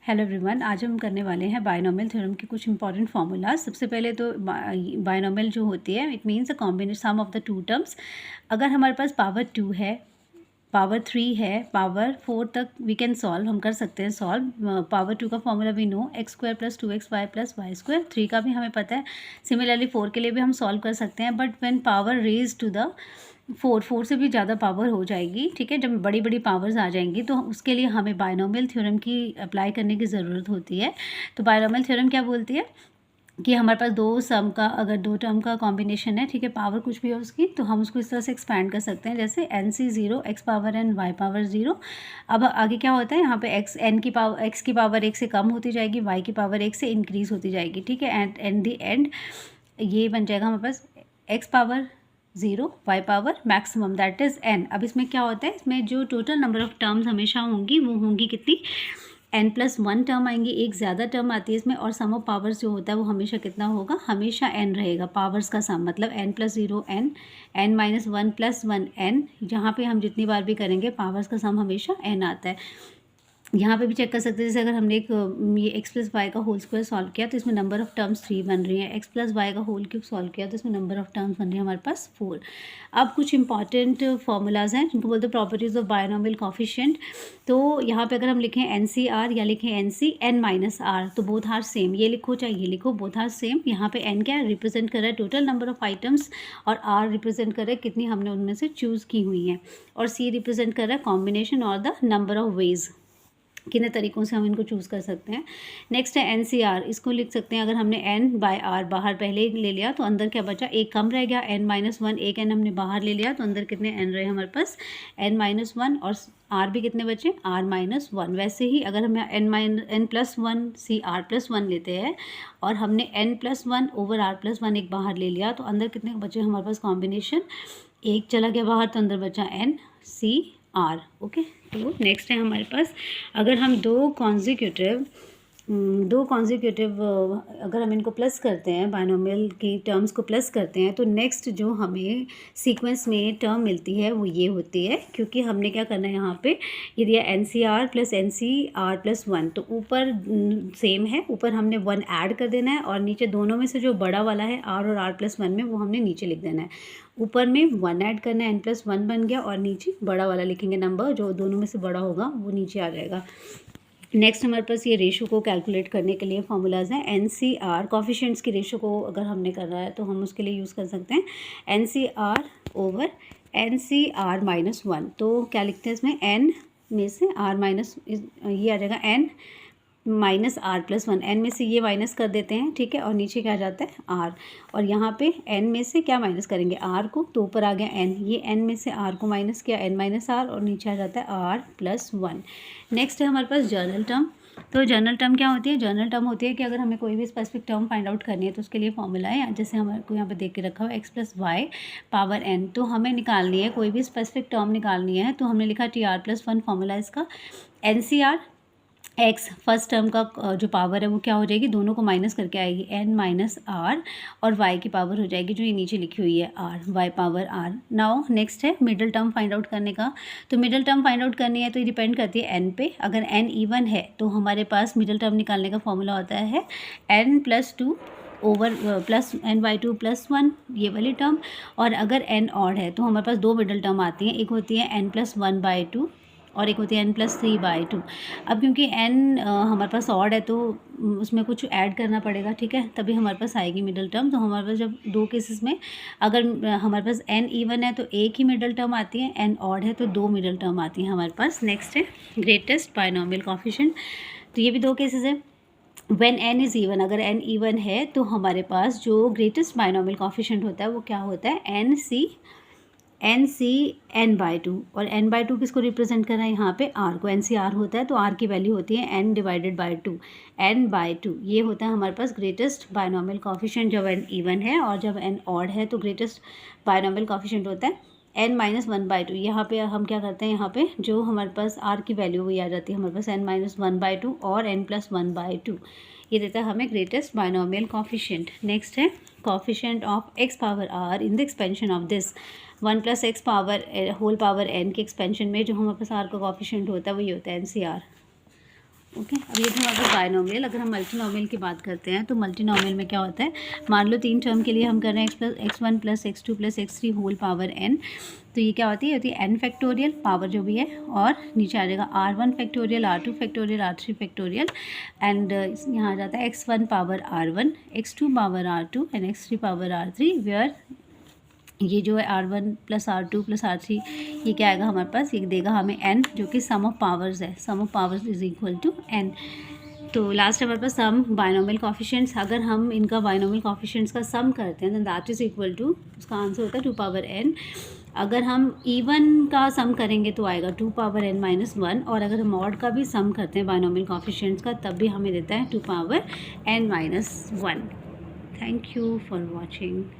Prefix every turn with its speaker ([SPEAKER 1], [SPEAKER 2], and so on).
[SPEAKER 1] Hello everyone, आज हम करने वाले हैं बायनॉमियल थ्योरम के कुछ इंपॉर्टेंट फार्मूलाज। सबसे पहले तो बायनॉमियल जो होती है it means a combination sum of the two terms. अगर हमारे पास पावर 2 है, पावर 3 है, पावर 4 तक वी कैन सॉल्व, हम कर सकते हैं सॉल्व। पावर 2 का फॉर्मूला भी नो x² + 2xy + y²। 3 का भी हमें पता है। सिमिलरली 4 के लिए भी हम सॉल्व कर सकते हैं, but when power raise to the 4 से भी ज़्यादा पावर हो जाएगी, ठीक है। जब बड़ी बड़ी पावर्स आ जाएंगी तो उसके लिए हमें बायनॉमियल थ्योरम की अप्लाई करने की ज़रूरत होती है। तो बायनॉमियल थ्योरम क्या बोलती है कि हमारे पास अगर दो टर्म का कॉम्बिनेशन है, ठीक है, पावर कुछ भी है उसकी, तो हम उसको इस तरह से एक्सपैंड कर सकते हैं, जैसे NC 0 x power n y power 0। अब आगे क्या होता है, यहाँ पे x की पावर 1 से कम होती जाएगी, y की पावर 1 से इंक्रीज होती जाएगी, ठीक है। एंड दी एंड ये बन जाएगा हमारे पास x power 0 y power maximum that is n। अब इसमें क्या होता है, इसमें जो टोटल नंबर ऑफ टर्म्स हमेशा होंगी वो होंगी कितनी, n+1 टर्म आएंगी, एक ज़्यादा टर्म आती है इसमें, और सम ऑफ पावर्स जो होता है वो हमेशा कितना होगा, हमेशा n रहेगा। पावर्स का सम मतलब n+0 n, n-1 + 1 n। जहाँ पे हम जितनी बार भी करेंगे पावर्स का सम हमेशा n आता है। यहाँ पे भी चेक कर सकते हैं, जैसे अगर हमने ये x + y का होल स्क्वायर सॉल्व किया तो इसमें नंबर ऑफ टर्म्स 3 बन रही हैं। x + y का होल क्यूब सॉल्व किया तो इसमें नंबर ऑफ टर्म्स बन रही है हमारे पास 4। अब कुछ इंपॉर्टेंट फार्मूलाज हैं जिनको बोलते हैं प्रॉपर्टीज़ ऑफ बायनॉमियल कोफिशिएंट। तो यहाँ पे अगर हम लिखें NCR या लिखें NC n-r, तो बोथ आर सेम। ये लिखो चाहे ये लिखो, बोथ आर सेम। यहाँ पे n क्या रिप्रेजेंट कर रहा है, टोटल नंबर ऑफ आइटम्स, और r रिप्रेजेंट कर रहा है कितनी हमने उनमें से चूज़ की हुई हैं, और c रिप्रेजेंट कर रहा है कॉम्बिनेशन और द नंबर ऑफ वेज, कितने तरीक़ों से हम इनको चूज़ कर सकते हैं। नेक्स्ट है NCR, इसको लिख सकते हैं, अगर हमने n/r बाहर पहले ही ले लिया तो अंदर क्या बचा, एक कम रह गया, n-1, एक n हमने बाहर ले लिया तो अंदर कितने n रहे हमारे पास, n-1, और r भी कितने बचे, r-1। वैसे ही अगर हम n+1 CR+1 लेते हैं और हमने n+1 ओवर r+1 एक बाहर ले लिया तो अंदर कितने बचे हमारे पास कॉम्बिनेशन, एक चला गया बाहर तो अंदर बचा NCR। ओके, तो नेक्स्ट है हमारे पास, अगर हम दो कॉन्जिक्यूटिव अगर हम इनको प्लस करते हैं, बायनॉमियल की टर्म्स को प्लस करते हैं, तो नेक्स्ट जो हमें सीक्वेंस में टर्म मिलती है वो ये होती है, क्योंकि हमने क्या करना है यहाँ पे, ये दिया NCR + NCR+1, तो ऊपर सेम है, ऊपर हमने 1 ऐड कर देना है, और नीचे दोनों में से जो बड़ा वाला है R और R+1 में, वो हमने नीचे लिख देना है। ऊपर में 1 ऐड करना है, n+1 बन गया, और नीचे बड़ा वाला लिखेंगे नंबर, जो दोनों में से बड़ा होगा वो नीचे आ जाएगा। नेक्स्ट हमारे पास ये रेशो को कैलकुलेट करने के लिए फार्मूलाज हैं। NCR कॉफिशिएंट्स की रेशो को अगर हमने करना है तो हम उसके लिए यूज़ कर सकते हैं NCR ओवर NCR-1। तो क्या लिखते हैं इसमें, n में से ये आ जाएगा n-r+1, n में से ये माइनस कर देते हैं, ठीक है, और नीचे क्या आ जाता है r, और यहाँ पे n में से क्या माइनस करेंगे, r को, तो ऊपर आ गया n, ये n में से r को माइनस किया, n-r, और नीचे आ जाता है r+1। नेक्स्ट है हमारे पास जर्नल टर्म। तो जर्नल टर्म क्या होती है, जर्नल टर्म होती है कि अगर हमें कोई भी स्पेसिफिक टर्म फाइंड आउट करनी है तो उसके लिए फॉर्मूला है, जैसे हमारे को यहाँ पे देख के रखा हुआ x + y पावर n, तो हमें निकालनी है कोई भी स्पेसिफिक टर्म निकालनी है, तो हमने लिखा TR+1 फॉर्मूला इसका। NCR x फर्स्ट टर्म का जो पावर है वो क्या हो जाएगी, दोनों को माइनस करके आएगी, n-r, और y की पावर हो जाएगी जो ये नीचे लिखी हुई है r, y power r। Now next है मिडिल टर्म फाइंड आउट करने का। तो मिडिल टर्म फाइंड आउट करनी है तो ये डिपेंड करती है n पे। अगर n इवन है तो हमारे पास मिडिल टर्म निकालने का फॉर्मूला होता है n+2 ओवर प्लस n/2 + 1, ये वाली टर्म। और अगर n ऑड है तो हमारे पास दो मिडिल टर्म आती हैं, एक होती है n+1/2 और एक होती है n+3/2। अब क्योंकि n हमारे पास ऑड है तो उसमें कुछ ऐड करना पड़ेगा, ठीक है, तभी हमारे पास आएगी मिडिल टर्म। तो हमारे पास जब दो केसेस में अगर हमारे पास n इवन है तो एक ही मिडिल टर्म आती है, n ऑड है तो दो मिडिल टर्म आती हैं हमारे पास। नेक्स्ट है ग्रेटेस्ट बायनॉमियल कोफिशिएंट। तो ये भी दो केसेस है। व्हेन n इज़ इवन, अगर n इवन है तो हमारे पास जो ग्रेटेस्ट बायनॉमियल कोफिशिएंट होता है वो क्या होता है, NC n/2, और n/2 किसको रिप्रेजेंट कर रहा है, यहाँ पे r को, NCR होता है तो r की वैल्यू होती है n/2, n/2। ये होता है हमारे पास ग्रेटेस्ट बायनॉमियल कोफिशिएंट जब n इवन है, और जब n ऑड है तो ग्रेटेस्ट बायनॉमियल कोफिशिएंट होता है n-1/2। यहाँ पे हम क्या करते हैं, यहाँ पे जो हमारे पास r की वैल्यू वही आ जाती है हमारे पास n-1/2 और n+1/2। ये देता है हमें ग्रेटेस्ट बायनॉमियल कोफिशिएंट। नेक्स्ट है coefficient of x power r in the expansion of this 1 + x whole power n के एक्सपेंशन में जो हमारे पास r का कोफिशिएंट होता है वो ये होता है NCR। ओके, अब ये था हमारे पास बायनोमियल। अगर हम मल्टीनोमियल की बात करते हैं तो मल्टीनोमियल में क्या होता है, मान लो 3 टर्म के लिए हम कर रहे हैं x1 plus x2 plus x3 whole power n, तो ये क्या होती है n फैक्टोरियल पावर जो भी है, और नीचे आ जाएगा r1 factorial, r2 factorial, r3 factorial, and यहाँ आ जाता है x1 power r1, x2 power r2 and x3 power r3, where ये जो है r1 plus r2 plus r3, ये क्या आएगा हमारे पास, ये देगा हमें n, जो कि सम ऑफ पावर्स है, sum of powers is equal to n। तो लास्ट हमारे पास सम बायनोमियल कोफिशिएंट्स, अगर हम इनका बायनोमियल कोफिशिएंट्स का सम करते हैं then that is equal to, उसका आंसर होता है 2 पावर n। अगर हम इवन का सम करेंगे तो आएगा 2 पावर n माइनस 1, और अगर हम ऑड का भी सम करते हैं बायनोमियल कोफिशिएंट्स का तब भी हमें देता है 2 power n minus 1। Thank you for watching.